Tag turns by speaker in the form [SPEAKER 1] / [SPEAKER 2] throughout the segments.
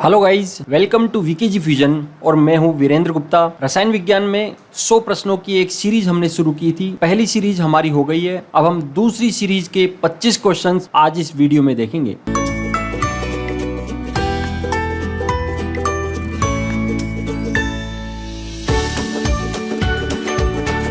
[SPEAKER 1] Hello guys, welcome to VKG fusion और मैं हूं वीरेंद्र गुप्ता। रसायन विज्ञान में 100 प्रश्नों की एक सीरीज हमने शुरू की थी। पहली सीरीज हमारी हो गई है। अब हम दूसरी सीरीज के 25 क्वेश्चंस आज इस वीडियो में देखेंगे।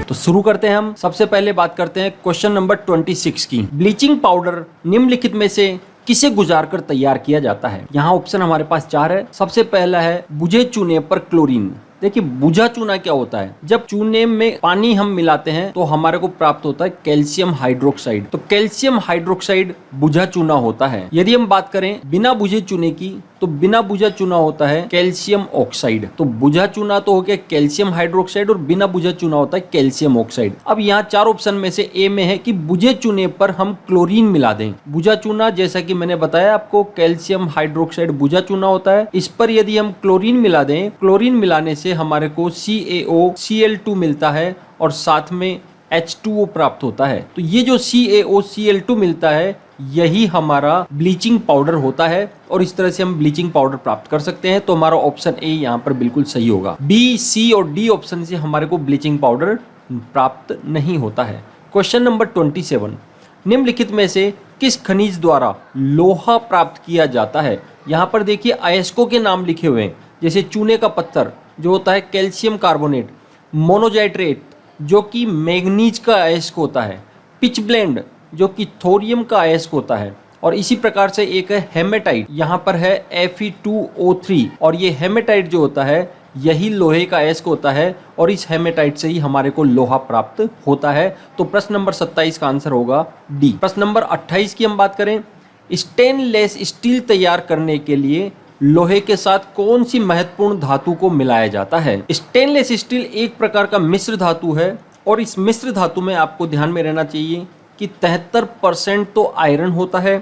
[SPEAKER 1] तो शुरू करते हैं। हम सबसे पहले बात करते हैं क्वेश्चन नंबर 26 की। ब्लीचिंग पाउडर निम्नलिखित में से किसे गुजारकर तैयार किया जाता है? यहाँ ऑप्शन हमारे पास 4 है। सबसे पहला है बुझे चूने पर क्लोरीन। देखिए, बुझा चूना क्या होता है? जब चूने में पानी हम मिलाते हैं तो हमारे को प्राप्त होता है कैल्शियम हाइड्रोक्साइड। तो कैल्शियम हाइड्रोक्साइड बुझा चूना होता है। यदि हम बात करें बिना बुझे चूने की, तो बिना बुझा चूना होता है कैल्शियम ऑक्साइड। तो बुझा चूना तो हो गया कैल्शियम हाइड्रोक्साइड और बिना बुझा चूना होता है कैल्शियम ऑक्साइड। अब यहाँ 4 ऑप्शन में से ए में है कि बुझे चूने पर हम क्लोरीन मिला दें। बुझा चूना, जैसा कि मैंने बताया आपको, कैल्शियम हाइड्रोक्साइड बुझा चूना होता है। इस पर यदि हम क्लोरीन मिला दें, क्लोरीन मिलाने से हमारे को CaOCl2 मिलता है और साथ में H2O प्राप्त होता है। तो ये जो CaOCl2 मिलता है यही हमारा ब्लीचिंग पाउडर होता है और इस तरह से हम ब्लीचिंग पाउडर प्राप्त कर सकते हैं। तो हमारा ऑप्शन ए यहाँ पर बिल्कुल सही होगा। बी, सी और डी ऑप्शन से हमारे को ब्लीचिंग पाउडर प्राप्त नहीं होता है। क्वेश्चन नंबर 27, निम्नलिखित में से किस खनिज द्वारा लोहा प्राप्त किया जाता है? यहाँ पर देखिए अयस्कों के नाम लिखे हुए हैं, जैसे चूने का पत्थर जो होता है कैल्शियम कार्बोनेट, मोनोजाइट्रेट जो कि मैग्नीज का अयस्क होता है, पिच ब्लेंड जो कि थोरियम का अयस्क होता है, और इसी प्रकार से एक है हेमेटाइट। यहाँ पर है Fe2O3 और ये हेमेटाइट जो होता है यही लोहे का अयस्क होता है और इस हेमेटाइट से ही हमारे को लोहा प्राप्त होता है। तो प्रश्न नंबर 27 का आंसर होगा डी। प्रश्न नंबर 28 की हम बात करें, स्टेनलेस स्टील तैयार करने के लिए लोहे के साथ कौन सी महत्वपूर्ण धातु को मिलाया जाता है? स्टेनलेस स्टील एक प्रकार का मिश्र धातु है और इस मिश्र धातु में आपको ध्यान में रहना चाहिए कि 73% तो आयरन होता है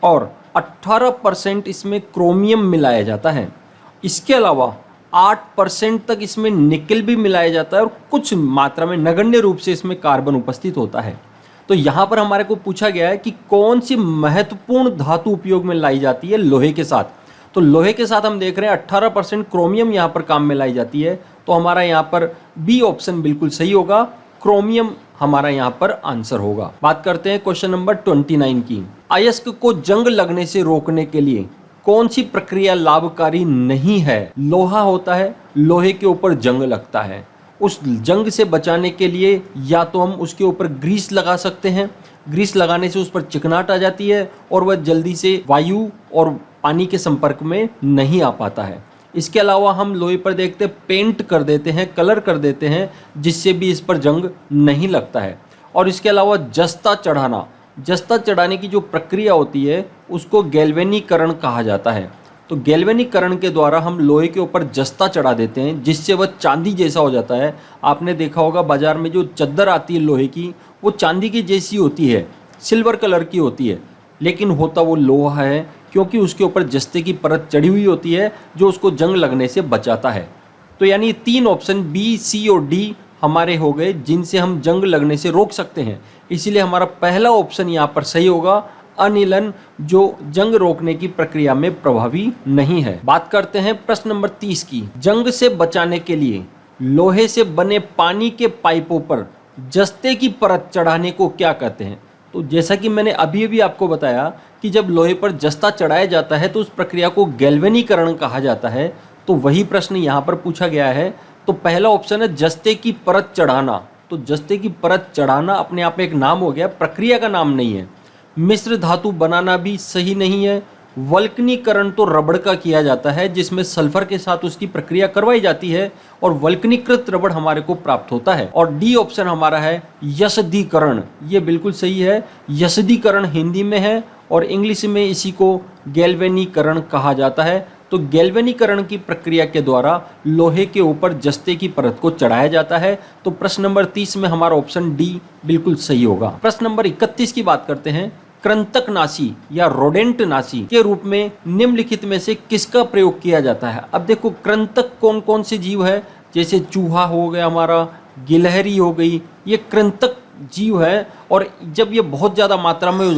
[SPEAKER 1] और 18% इसमें क्रोमियम मिलाया जाता है। इसके अलावा 8% तक इसमें निकेल भी मिलाया जाता है और कुछ मात्रा में नगण्य रूप से इसमें कार्बन उपस्थित होता है। तो यहाँ पर हमारे को पूछा गया है कि कौन सी महत्वपूर्ण धातु उपयोग में लाई जाती है लोहे के साथ। तो लोहे के साथ हम देख रहे हैं 18% क्रोमियम यहाँ पर काम में लाई जाती है। तो हमारा यहाँ पर बी ऑप्शन बिल्कुल सही होगा, क्रोमियम हमारा यहाँ पर आंसर होगा। बात करते हैं क्वेश्चन नंबर 29 की। अयस्क को जंग लगने से रोकने के लिए कौन सी प्रक्रिया लाभकारी नहीं है? लोहा होता है, लोहे के ऊपर जंग लगता है, उस जंग से बचाने के लिए या तो हम उसके ऊपर ग्रीस लगा सकते हैं। ग्रीस लगाने से उस पर चिकनाहट आ जाती है और वह जल्दी से वायु और पानी के संपर्क में नहीं आ पाता है। इसके अलावा हम लोहे पर देखते पेंट कर देते हैं, कलर कर देते हैं, जिससे भी इस पर जंग नहीं लगता है। और इसके अलावा जस्ता चढ़ाना, जस्ता चढ़ाने की जो प्रक्रिया होती है उसको गैल्वेनीकरण कहा जाता है। तो गैल्वेनीकरण के द्वारा हम लोहे के ऊपर जस्ता चढ़ा देते हैं जिससे वह चांदी जैसा हो जाता है। आपने देखा होगा बाजार में जो चद्दर आती है लोहे की, वो चांदी की जैसी होती है, सिल्वर कलर की होती है, लेकिन होता वो लोहा है क्योंकि उसके ऊपर जस्ते की परत चढ़ी हुई होती है जो उसको जंग लगने से बचाता है। तो यानी 3 ऑप्शन बी, सी और डी हमारे हो गए जिनसे हम जंग लगने से रोक सकते हैं। इसीलिए हमारा पहला ऑप्शन यहाँ पर सही होगा, अनिलन, जो जंग रोकने की प्रक्रिया में प्रभावी नहीं है। बात करते हैं प्रश्न नंबर 30 की। जंग से बचाने के लिए लोहे से बने पानी के पाइपों पर जस्ते की परत चढ़ाने को क्या कहते हैं? तो जैसा कि मैंने अभी भी आपको बताया कि जब लोहे पर जस्ता चढ़ाया जाता है तो उस प्रक्रिया को गैल्वेनीकरण कहा जाता है। तो वही प्रश्न यहाँ पर पूछा गया है। तो पहला ऑप्शन है जस्ते की परत चढ़ाना। तो जस्ते की परत चढ़ाना अपने आप में एक नाम हो गया, प्रक्रिया का नाम नहीं है। मिश्र धातु बनाना भी सही नहीं है। वल्कनीकरण तो रबड़ का किया जाता है जिसमें सल्फर के साथ उसकी प्रक्रिया करवाई जाती है और वल्कनीकृत रबड़ हमारे को प्राप्त होता है। और डी ऑप्शन हमारा है यशदीकरण, ये बिल्कुल सही है। यशदीकरण हिंदी में है और इंग्लिश में इसी को गैल्वेनीकरण कहा जाता है। तो गैल्वेनीकरण की प्रक्रिया के द्वारा लोहे के ऊपर जस्ते की परत को चढ़ाया जाता है। तो प्रश्न नंबर 30 में हमारा ऑप्शन डी बिल्कुल सही होगा। प्रश्न नंबर 31 की बात करते हैं। कृंतकनाशी या रोडेंटनाशी के रूप में निम्नलिखित में से किसका प्रयोग किया जाता है? अब देखो, कृंतक कौन कौन से जीव है? जैसे चूहा हो गया हमारा, गिलहरी हो गई, ये कृंतक जीव है और जब ये बहुत ज़्यादा मात्रा में हो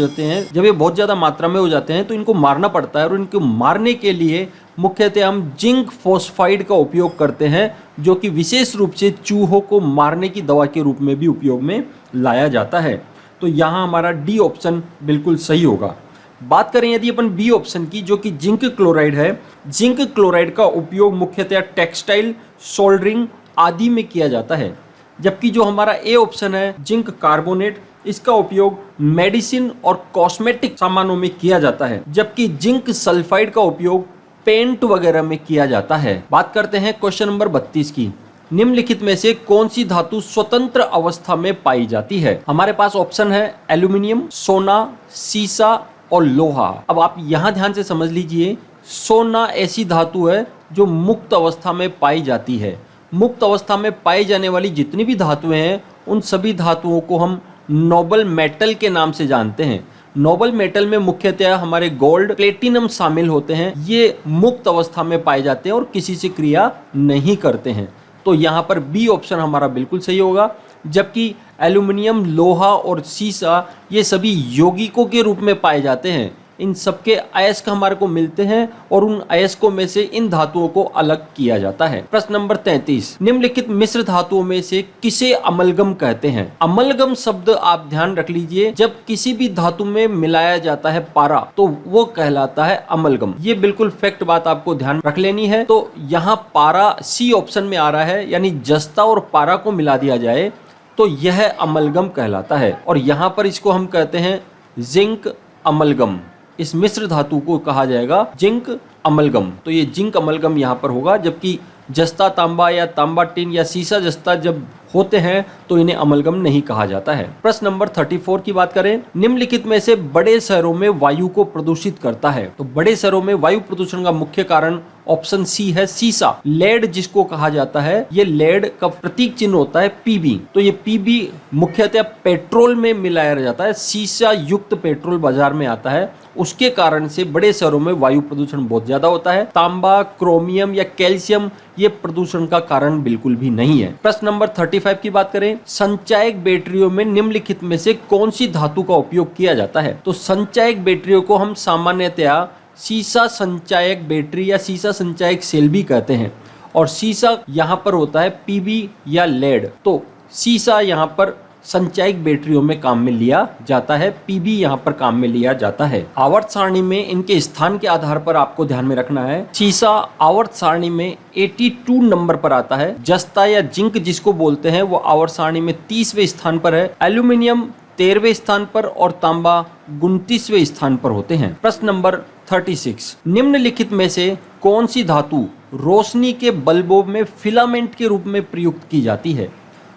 [SPEAKER 1] जाते हैं तो इनको मारना पड़ता है और इनको मारने के लिए मुख्यतः हम जिंक फॉस्फाइड का उपयोग करते हैं, जो कि विशेष रूप से चूहों को मारने की दवा के रूप में भी उपयोग में लाया जाता है। तो यहाँ हमारा डी ऑप्शन बिल्कुल सही होगा। बात करें यदि अपन बी ऑप्शन की, जो कि जिंक क्लोराइड है, जिंक क्लोराइड का उपयोग मुख्यतः टेक्सटाइल, सोल्डरिंग आदि में किया जाता है। जबकि जो हमारा ए ऑप्शन है जिंक कार्बोनेट, इसका उपयोग मेडिसिन और कॉस्मेटिक सामानों में किया जाता है। जबकि जिंक सल्फाइड का उपयोग पेंट वगैरह में किया जाता है। बात करते हैं क्वेश्चन नंबर 32 की। निम्नलिखित में से कौन सी धातु स्वतंत्र अवस्था में पाई जाती है? हमारे पास ऑप्शन है एल्यूमिनियम, सोना, सीसा और लोहा। अब आप यहाँ ध्यान से समझ लीजिए, सोना ऐसी धातु है जो मुक्त अवस्था में पाई जाती है। मुक्त अवस्था में पाई जाने वाली जितनी भी धातुएं हैं उन सभी धातुओं को हम नोबल मेटल के नाम से जानते हैं। नोबल मेटल में मुख्यतः हमारे गोल्ड, प्लेटिनम शामिल होते हैं। ये मुक्त अवस्था में पाए जाते हैं और किसी से क्रिया नहीं करते हैं। तो यहाँ पर बी ऑप्शन हमारा बिल्कुल सही होगा। जबकि एल्यूमिनियम, लोहा और सीसा ये सभी यौगिकों के रूप में पाए जाते हैं। इन सबके अयस्क हमारे को मिलते हैं और उन अयस्कों में से इन धातुओं को अलग किया जाता है। प्रश्न नंबर 33, निम्नलिखित मिश्र धातुओं में से किसे अमलगम कहते हैं? अमलगम शब्द आप ध्यान रख लीजिए, जब किसी भी धातु में मिलाया जाता है पारा तो वो कहलाता है अमलगम। ये बिल्कुल फैक्ट बात आपको ध्यान रख लेनी है। तो यहाँ पारा सी ऑप्शन में आ रहा है, यानी जस्ता और पारा को मिला दिया जाए तो यह अमलगम कहलाता है। और यहाँ पर इसको हम कहते हैं जिंक अमलगम। इस मिश्र धातु को कहा जाएगा जिंक अमलगम। तो ये जिंक अमलगम यहाँ पर होगा। जबकि जस्ता तांबा या तांबा टिन या सीसा जस्ता जब होते हैं तो इन्हें अमलगम नहीं कहा जाता है। प्रश्न नंबर 34 की बात करें, निम्नलिखित में से बड़े शहरों में वायु को प्रदूषित करता है? तो बड़े शहरों में वायु प्रदूषण का मुख्य कारण ऑप्शन सी है सीसा। लेड जिसको कहा जाता है, ये लेड का प्रतीक चिन्ह होता है पीबी। तो ये पीबी मुख्यतः पेट्रोल में मिलाया जाता है। सीसा युक्त पेट्रोल बाजार में आता है, उसके कारण से बड़े शहरों में वायु प्रदूषण बहुत ज्यादा होता है। तांबा, क्रोमियम या कैल्शियम ये प्रदूषण का कारण बिल्कुल भी नहीं है। प्रश्न नंबर 35 की बात करें, संचायक बैटरियों में निम्नलिखित में से कौन सी धातु का उपयोग किया जाता है? तो संचायक बैटरियों को हम सामान्यतया सीसा संचायक बैटरी या सीसा संचायक सेल भी कहते हैं। और सीसा यहाँ पर होता है पीबी या लेड। तो सीसा यहाँ पर संचायक बैटरियों में काम में लिया जाता है, पीबी यहाँ पर काम में लिया जाता है। आवर्त सारणी में इनके स्थान के आधार पर आपको ध्यान में रखना है। सीसा आवर्त सारणी में 82 नंबर पर आता है। जस्ता या जिंक जिसको बोलते हैं वो आवर्त सारणी में 30वें स्थान पर है। एल्यूमिनियम 13वें स्थान पर और तांबा 29वें स्थान पर होते हैं। प्रश्न नंबर 36, निम्नलिखित में से कौन सी धातु रोशनी के बल्बों में फिलामेंट के रूप में प्रयुक्त की जाती है?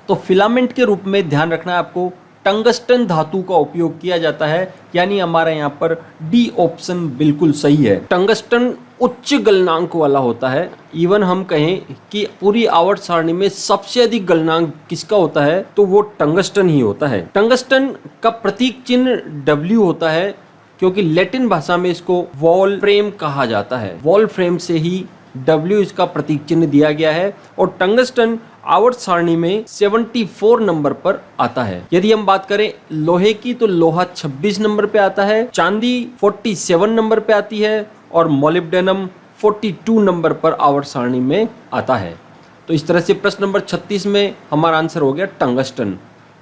[SPEAKER 1] तो फिलामेंट के रूप में ध्यान रखना है आपको, टंगस्टन धातु का उपयोग किया जाता है। यानी हमारे यहाँ पर डी ऑप्शन बिल्कुल सही है। टंगस्टन उच्च गलनांक वाला होता है। इवन हम कहें कि पूरी आवर्त सारणी में सबसे अधिक गलनांक किसका होता है तो वो टंगस्टन ही होता है। टंगस्टन का प्रतीक चिन्ह W होता है, क्योंकि लैटिन भाषा में इसको वॉल फ्रेम कहा जाता है। वॉल फ्रेम से ही W इसका प्रतीक चिन्ह दिया गया है। और टंगस्टन आवर्त सारणी में 74 नंबर पर आता है। यदि हम बात करें लोहे की तो लोहा 26 नंबर पे आता है, चांदी 47 नंबर पे आती है और मोलिब्डेनम 42 नंबर पर आवर्त सारणी में आता है। तो इस तरह से प्रश्न नंबर 36 में हमारा आंसर हो गया टंगस्टन।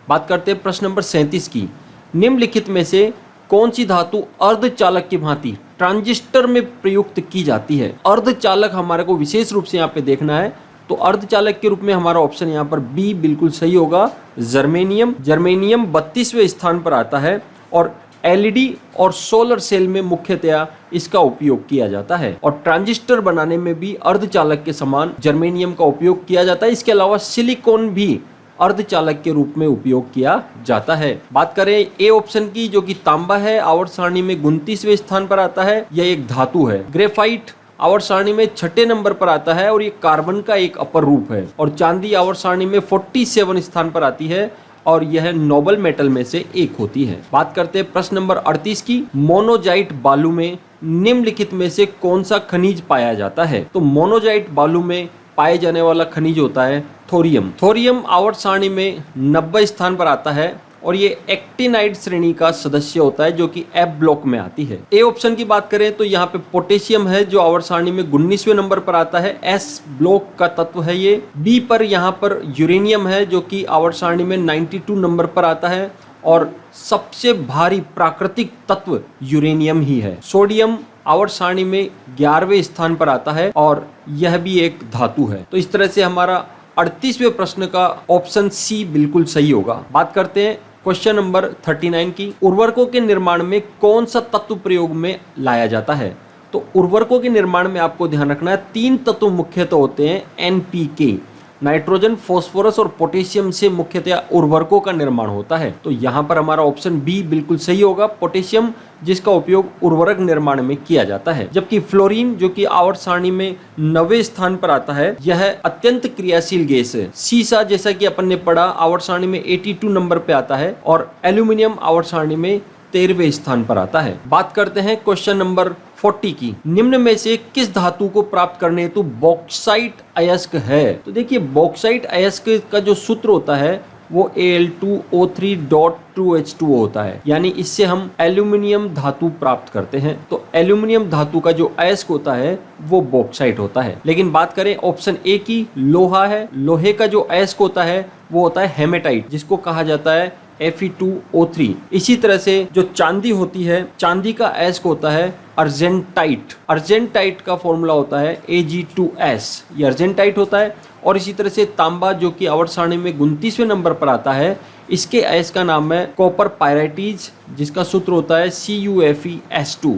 [SPEAKER 1] बात करते हैं प्रश्न नंबर 37 की, निम्नलिखित में से कौन सी धातु अर्धचालक की भांति ट्रांजिस्टर में प्रयुक्त की जाती है? अर्धचालक हमारे को विशेष रूप से यहाँ पे देखना है। तो अर्धचालक के रूप में हमारा ऑप्शन यहाँ पर बी बिल्कुल सही होगा, जर्मेनियम। जर्मेनियम 32वें स्थान पर आता है और एलईडी और सोलर सेल में मुख्यतया इसका उपयोग किया जाता है। और ट्रांजिस्टर बनाने में भी अर्धचालक के समान जर्मेनियम का उपयोग किया जाता है। इसके अलावा सिलिकॉन भी अर्धचालक के रूप में उपयोग किया जाता है। बात करें ए ऑप्शन की, जो कि तांबा है, आवर्त सारणी में 29वें स्थान पर आता है। यह एक धातु है। ग्रेफाइट आवर्त सारणी में 6ठे नंबर पर आता है और ये कार्बन का एक अपर रूप है। और चांदी आवर्त सारणी में 47 स्थान पर आती है और यह नोबल मेटल में से एक होती है। बात करते हैं प्रश्न नंबर 38 की, मोनोजाइट बालू में निम्नलिखित में से कौन सा खनिज पाया जाता है? तो मोनोजाइट बालू में पाए जाने वाला खनिज होता है थोरियम। थोरियम आवर्त सारणी में 90 स्थान पर आता है और ये एक्टिनाइड श्रेणी का सदस्य होता है जो कि एफ ब्लॉक में आती है। ए ऑप्शन की बात करें तो यहाँ पे पोटेशियम है जो आवर्त सारणी में 19वें नंबर पर आता है, एस ब्लॉक का तत्व है ये। बी पर यहाँ पर यूरेनियम है जो कि आवर्त सारणी में 92 नंबर पर आता है और सबसे भारी प्राकृतिक तत्व यूरेनियम ही है। सोडियम आवर्त सारणी में 11वें स्थान पर आता है और यह भी एक धातु है। तो इस तरह से हमारा 38वें प्रश्न का ऑप्शन सी बिल्कुल सही होगा। बात करते हैं क्वेश्चन नंबर 39 की। उर्वरकों के निर्माण में कौन सा तत्व प्रयोग में लाया जाता है? तो उर्वरकों के निर्माण में आपको ध्यान रखना है 3 तत्व मुख्यतः होते हैं। एनपीके, नाइट्रोजन, फास्फोरस और पोटेशियम से मुख्यतः उर्वरकों का निर्माण होता है। तो यहाँ पर हमारा ऑप्शन बी बिल्कुल सही होगा, पोटेशियम, जिसका उपयोग उर्वरक निर्माण में किया जाता है। जबकि फ्लोरीन जो कि आवर्त सारणी में 9वें स्थान पर आता है, यह अत्यंत क्रियाशील गैस है। सीसा, जैसा कि अपन ने पढ़ा, आवर्त सारणी में 82 नंबर पे आता है और एल्यूमिनियम आवर्त सारणी में 13वें स्थान पर आता है। बात करते हैं क्वेश्चन नंबर 40 की। निम्न में से किस धातु को प्राप्त करने हेतु बॉक्साइट अयस्क है? तो देखिए, बॉक्साइट अयस्क का जो सूत्र होता है वो Al2O3.2H2O होता है, यानी इससे हम एल्यूमिनियम धातु प्राप्त करते हैं। तो एल्यूमिनियम धातु का जो अयस्क होता है वो बॉक्साइट होता है। लेकिन बात करें ऑप्शन ए की, लोहा है। लोहे का जो अयस्क होता है वो होता है हेमेटाइट, जिसको कहा जाता है Fe2O3। इसी तरह से जो चांदी होती है, चांदी का अयस्क होता है अर्जेंटाइट। अर्जेंटाइट का फॉर्मूला होता है Ag2S, ये अर्जेंटाइट होता है। और इसी तरह से तांबा जो कि आवर्त सारणी में 29वें नंबर पर आता है, इसके अयस्क का नाम है कॉपर पायराइटीज, जिसका सूत्र होता है CuFeS2।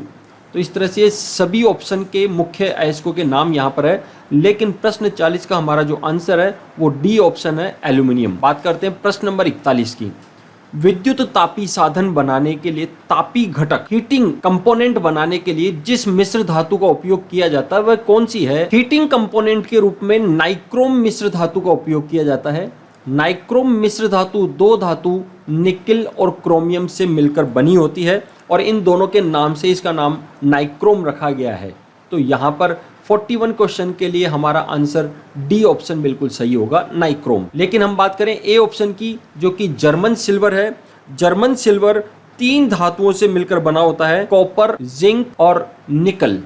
[SPEAKER 1] तो इस तरह से सभी ऑप्शन के मुख्य अयस्कों के नाम यहाँ पर है। लेकिन प्रश्न 40 का हमारा जो आंसर है वो डी ऑप्शन है, एल्यूमिनियम। बात करते हैं प्रश्न नंबर 41 की। विद्युत तापी साधन बनाने के लिए तापी घटक, हीटिंग कंपोनेंट बनाने के लिए जिस मिश्र धातु का उपयोग किया जाता है वह कौन सी है? हीटिंग कंपोनेंट के रूप में नाइक्रोम मिश्र धातु का उपयोग किया जाता है। नाइक्रोम मिश्र धातु 2 धातु निकेल और क्रोमियम से मिलकर बनी होती है और इन दोनों के नाम से इसका नाम नाइक्रोम रखा गया है। तो यहाँ पर 41 क्वेश्चन के लिए हमारा आंसर डी ऑप्शन बिल्कुल सही होगा, नाइक्रोम। लेकिन हम बात करें ए ऑप्शन की, जो कि जर्मन सिल्वर है। जर्मन सिल्वर 3 धातुओं से मिलकर बना होता है, कॉपर, जिंक और निकल।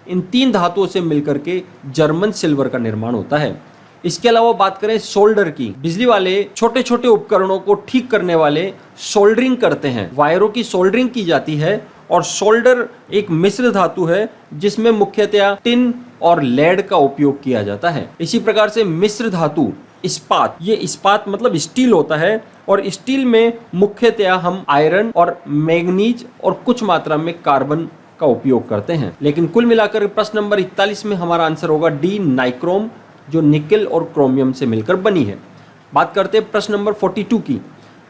[SPEAKER 1] इन 3 धातुओं से मिलकर के जर्मन सिल्वर का निर्माण होता है। इसके अलावा बात करें सोल्डर की, बिजली वाले छोटे छोटे उपकरणों को ठीक करने वाले सोल्डरिंग करते हैं, वायरों की सोल्डरिंग की जाती है। और सोल्डर एक मिश्र धातु है जिसमें मुख्यतः टिन और लेड का उपयोग किया जाता है। इसी प्रकार से मिश्र धातु इस्पात, ये इस्पात मतलब स्टील होता है और स्टील में मुख्यतः हम आयरन और मैग्नीज और कुछ मात्रा में कार्बन का उपयोग करते हैं। लेकिन कुल मिलाकर प्रश्न नंबर 41 में हमारा आंसर होगा डी, नाइक्रोम, जो निकेल और क्रोमियम से मिलकर बनी है। बात करते हैं प्रश्न नंबर 42 की।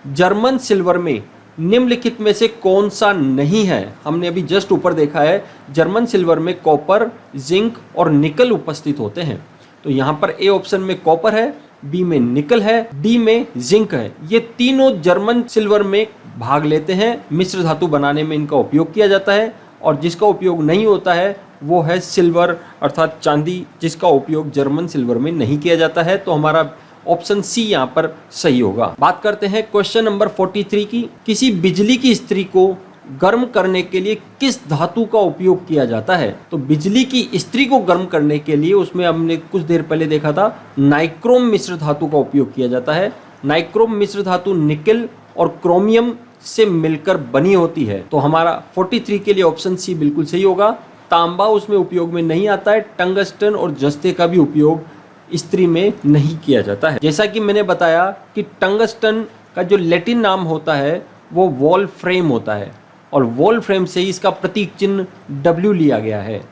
[SPEAKER 1] जर्मन सिल्वर में निम्नलिखित में से कौन सा नहीं है? हमने अभी जस्ट ऊपर देखा है, जर्मन सिल्वर में कॉपर, जिंक और निकल उपस्थित होते हैं। तो यहाँ पर ए ऑप्शन में कॉपर है, बी में निकल है, डी में जिंक है। ये तीनों जर्मन सिल्वर में भाग लेते हैं, मिश्र धातु बनाने में इनका उपयोग किया जाता है। और जिसका उपयोग नहीं होता है वो है सिल्वर अर्थात चांदी, जिसका उपयोग जर्मन सिल्वर में नहीं किया जाता है। तो हमारा ऑप्शन सी यहाँ पर सही होगा। बात करते हैं क्वेश्चन नंबर 43 की। किसी बिजली की इस्त्री को गर्म करने के लिए किस धातु का उपयोग किया जाता है? तो बिजली की इस्त्री को गर्म करने के लिए उसमें हमने कुछ देर पहले देखा था, नाइक्रोम मिश्र धातु का उपयोग किया जाता है। नाइक्रोम मिश्र धातु निकेल और क्रोमियम से मिलकर बनी होती है। तो हमारा 43 के लिए ऑप्शन सी बिल्कुल सही होगा। तांबा उसमें उपयोग में नहीं आता है। टंगस्टन और जस्ते का भी उपयोग इस्त्री में नहीं किया जाता है। जैसा कि मैंने बताया कि टंगस्टन का जो लैटिन नाम होता है वो वॉल्फ्रेम होता है और वॉल्फ्रेम से ही इसका प्रतीक चिन्ह W लिया गया है।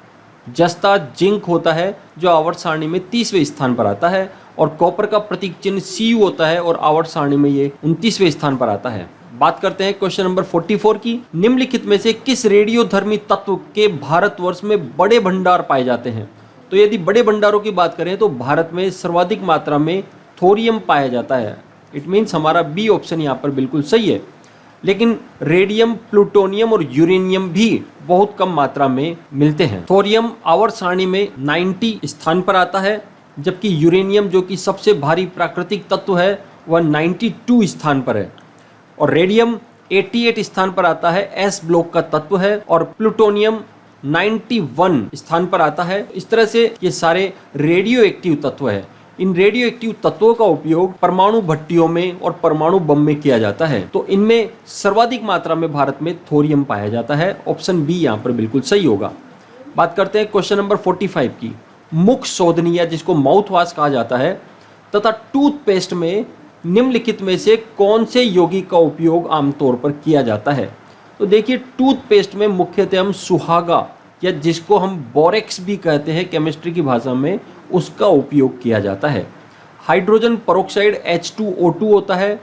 [SPEAKER 1] जस्ता जिंक होता है जो आवर्त सारणी में 30वें स्थान पर आता है और कॉपर का प्रतीक चिन्ह Cu होता है और आवर्त सारणी में ये 29वें स्थान पर आता है। बात करते हैं क्वेश्चन नंबर 44 की। निम्नलिखित में से किस रेडियोधर्मी तत्व के भारतवर्ष में बड़े भंडार पाए जाते हैं? तो यदि बड़े भंडारों की बात करें तो भारत में सर्वाधिक मात्रा में थोरियम पाया जाता है। इट मीन्स हमारा बी ऑप्शन यहाँ पर बिल्कुल सही है। लेकिन रेडियम, प्लूटोनियम और यूरेनियम भी बहुत कम मात्रा में मिलते हैं। थोरियम आवर्त सारणी में 90 स्थान पर आता है, जबकि यूरेनियम जो कि सबसे भारी प्राकृतिक तत्व है वह 92 स्थान पर है। और रेडियम 88 स्थान पर आता है, एस ब्लॉक का तत्व है, और प्लूटोनियम 91 स्थान पर आता है। इस तरह से ये सारे रेडियो एक्टिव तत्व है। इन रेडियो एक्टिव तत्वों का उपयोग परमाणु भट्टियों में और परमाणु बम में किया जाता है। तो इनमें सर्वाधिक मात्रा में भारत में थोरियम पाया जाता है। ऑप्शन बी यहाँ पर बिल्कुल सही होगा। बात करते हैं क्वेश्चन नंबर 45 की। मुख शोधनी या जिसको माउथ वॉश कहा जाता है तथा टूथपेस्ट में निम्नलिखित में से कौन से यौगिक का उपयोग आमतौर पर किया जाता है? तो देखिए, टूथपेस्ट में मुख्यतः हम सुहागा या जिसको हम बोरेक्स भी कहते हैं केमिस्ट्री की भाषा में, उसका उपयोग किया जाता है। हाइड्रोजन पेरोक्साइड H2O2 होता है,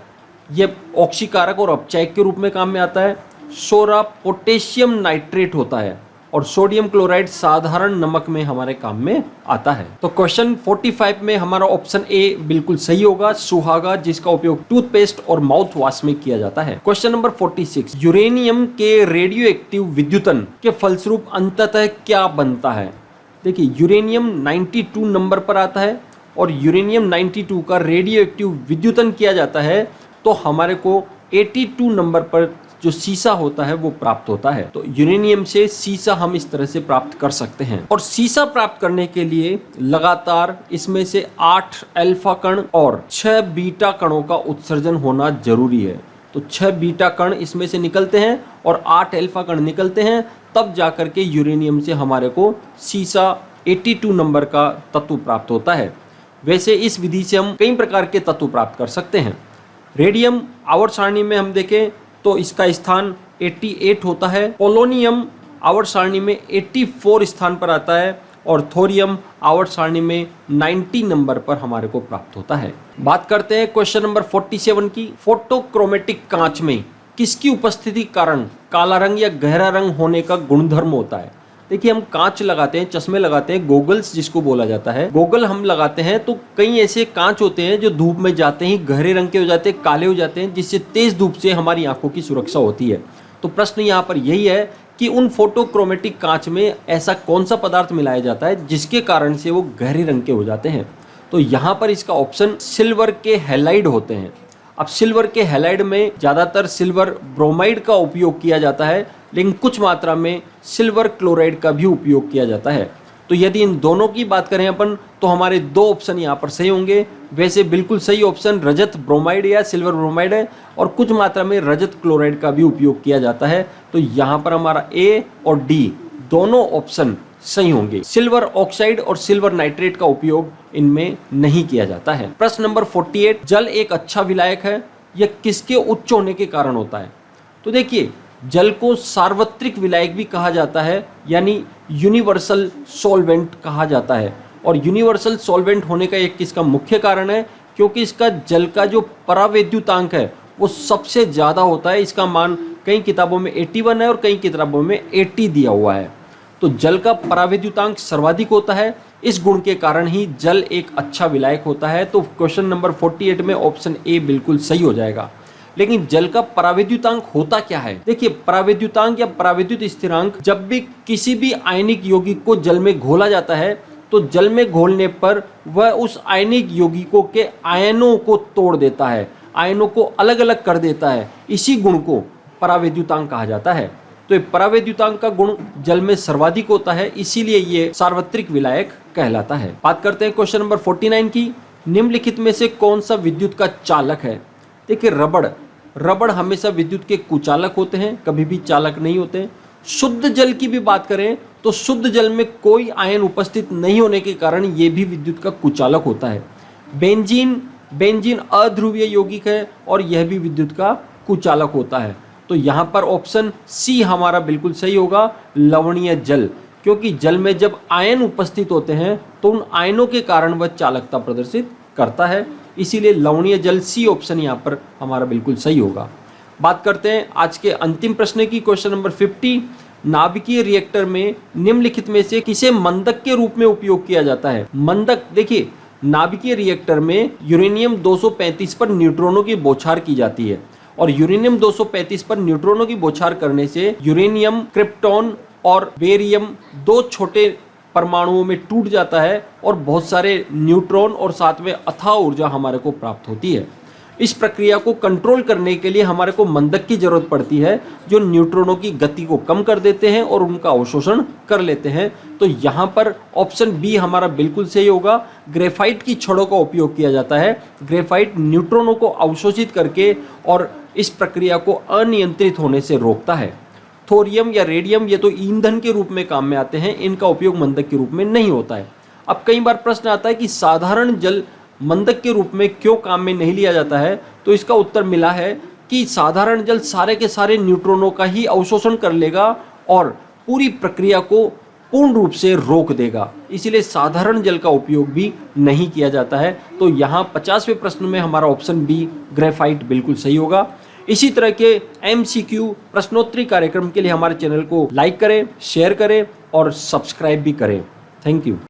[SPEAKER 1] यह ऑक्सीकारक और अपचायक के रूप में काम में आता है। सोरा पोटेशियम नाइट्रेट होता है और सोडियम क्लोराइड साधारण नमक में हमारे काम में आता है। तो क्वेश्चन 45 में हमारा ऑप्शन ए बिल्कुल सही होगा, सुहागा, जिसका उपयोग टूथपेस्ट और माउथ वॉश में किया जाता है। क्वेश्चन नंबर 46, यूरेनियम के रेडियो एक्टिव विद्युतन के फलस्वरूप अंततः क्या बनता है? देखिए, यूरेनियम 92 नंबर पर आता है और यूरेनियम 92 का रेडियो एक्टिव विद्युतन किया जाता है तो हमारे को 82 नंबर पर जो सीसा होता है वो प्राप्त होता है। तो यूरेनियम से सीसा हम इस तरह से प्राप्त कर सकते हैं। और सीसा प्राप्त करने के लिए लगातार इसमें से 8 अल्फा कण और 6 बीटा कणों का उत्सर्जन होना जरूरी है। तो 6 बीटा कण इसमें से निकलते हैं और 8 अल्फा कण निकलते हैं, तब जाकर के यूरेनियम से हमारे को सीसा 82 नंबर का तत्व प्राप्त होता है। वैसे इस विधि से हम कई प्रकार के तत्व प्राप्त कर सकते हैं। रेडियम आवर्त सारणी में हम देखें तो इसका स्थान 88 होता है। पोलोनियम आवर्त सारणी में 84 स्थान पर आता है और थोरियम आवर्त सारणी में 90 नंबर पर हमारे को प्राप्त होता है। बात करते हैं क्वेश्चन नंबर 47 की। फोटोक्रोमेटिक कांच में किसकी उपस्थिति कारण काला रंग या गहरा रंग होने का गुणधर्म होता है? देखिए, हम कांच लगाते हैं, चश्मे लगाते हैं, गोगल्स जिसको बोला जाता है, गोगल हम लगाते हैं तो कई ऐसे कांच होते हैं जो धूप में जाते ही गहरे रंग के हो जाते हैं, काले हो जाते हैं, जिससे तेज धूप से हमारी आंखों की सुरक्षा होती है। तो प्रश्न यहाँ पर यही है कि उन फोटोक्रोमेटिक कांच में ऐसा कौन सा पदार्थ मिलाया जाता है जिसके कारण से वो गहरे रंग के हो जाते हैं? तो यहाँ पर इसका ऑप्शन सिल्वर के हैलाइड होते हैं। अब सिल्वर के हैलाइड में ज़्यादातर सिल्वर ब्रोमाइड का उपयोग किया जाता है, लेकिन कुछ मात्रा में सिल्वर क्लोराइड का भी उपयोग किया जाता है। तो यदि इन दोनों की बात करें अपन तो हमारे 2 ऑप्शन यहाँ पर सही होंगे। वैसे बिल्कुल सही ऑप्शन रजत ब्रोमाइड या सिल्वर ब्रोमाइड है और कुछ मात्रा में रजत क्लोराइड का भी उपयोग किया जाता है। तो यहाँ पर हमारा ए और डी दोनों ऑप्शन सही होंगे। सिल्वर ऑक्साइड और सिल्वर नाइट्रेट का उपयोग इनमें नहीं किया जाता है। प्रश्न नंबर 48, जल एक अच्छा विलायक है, यह किसके उच्च होने के कारण होता है? तो देखिए, जल को सार्वत्रिक विलायक भी कहा जाता है, यानी यूनिवर्सल सॉल्वेंट कहा जाता है। और यूनिवर्सल सॉल्वेंट होने का एक इसका मुख्य कारण है क्योंकि इसका जल का जो परावैद्युतांक है वो सबसे ज़्यादा होता है। इसका मान कई किताबों में 81 है और कई किताबों में 80 दिया हुआ है। तो जल का परावैद्युतांक सर्वाधिक होता है, इस गुण के कारण ही जल एक अच्छा विलायक होता है। तो क्वेश्चन नंबर 48 में ऑप्शन ए बिल्कुल सही हो जाएगा। लेकिन जल का परावैद्युतांक होता क्या है? देखिए, परावैद्युतांक या परावैद्युत स्थिरांक जब भी किसी भी आयनिक यौगिक को जल में घोला जाता है तो जल में घोलने पर वह उस आयनिक यौगिकों के आयनों को तोड़ देता है, आयनों को अलग अलग कर देता है। इसी गुण को परावैद्युतांक कहा जाता है। तो परावैद्युतांक का गुण जल में सर्वाधिक होता है, इसीलिए ये सार्वत्रिक विलायक कहलाता है। बात करते हैं क्वेश्चन नंबर 49 की। निम्नलिखित में से कौन सा विद्युत का चालक है? देखिए, रबड़ हमेशा विद्युत के कुचालक होते हैं, कभी भी चालक नहीं होते। शुद्ध जल की भी बात करें तो शुद्ध जल में कोई आयन उपस्थित नहीं होने के कारण ये भी विद्युत का कुचालक होता है। बेंजीन अध्रुवीय यौगिक है और यह भी विद्युत का कुचालक होता है। तो यहाँ पर ऑप्शन सी हमारा बिल्कुल सही होगा, लवणीय जल, क्योंकि जल में जब आयन उपस्थित होते हैं तो उन आयनों के कारण वह चालकता प्रदर्शित करता है, इसीलिए लवणीय जल सी ऑप्शन यहाँ पर हमारा बिल्कुल सही होगा। बात करते हैं आज के अंतिम प्रश्न की, क्वेश्चन नंबर 50। नाभिकीय रिएक्टर में निम्नलिखित में से किसे मंदक के रूप में उपयोग किया जाता है? मंदक, देखिए, नाभिकीय रिएक्टर में यूरेनियम 235 पर न्यूट्रॉनों की बौछार की जाती है और यूरेनियम 235 पर न्यूट्रॉनों की बौछार करने से यूरेनियम, क्रिप्टॉन और बेरियम 2 छोटे परमाणुओं में टूट जाता है और बहुत सारे न्यूट्रॉन और साथ में अथाह ऊर्जा हमारे को प्राप्त होती है। इस प्रक्रिया को कंट्रोल करने के लिए हमारे को मंदक की जरूरत पड़ती है, जो न्यूट्रॉनों की गति को कम कर देते हैं और उनका अवशोषण कर लेते हैं। तो यहाँ पर ऑप्शन बी हमारा बिल्कुल सही होगा। ग्रेफाइट की छड़ों का उपयोग किया जाता है। ग्रेफाइट न्यूट्रॉनों को अवशोषित करके और इस प्रक्रिया को अनियंत्रित होने से रोकता है। थोरियम या रेडियम ये तो ईंधन के रूप में काम में आते हैं, इनका उपयोग मंदक के रूप में नहीं होता है। अब कई बार प्रश्न आता है कि साधारण जल मंदक के रूप में क्यों काम में नहीं लिया जाता है, तो इसका उत्तर मिला है कि साधारण जल सारे के सारे न्यूट्रॉनों का ही अवशोषण कर लेगा और पूरी प्रक्रिया को पूर्ण रूप से रोक देगा, इसलिए साधारण जल का उपयोग भी नहीं किया जाता है। तो यहाँ 50वें प्रश्न में हमारा ऑप्शन बी ग्रेफाइट बिल्कुल सही होगा। इसी तरह के MCQ प्रश्नोत्तरी कार्यक्रम के लिए हमारे चैनल को लाइक करें, शेयर करें और सब्सक्राइब भी करें। Thank you.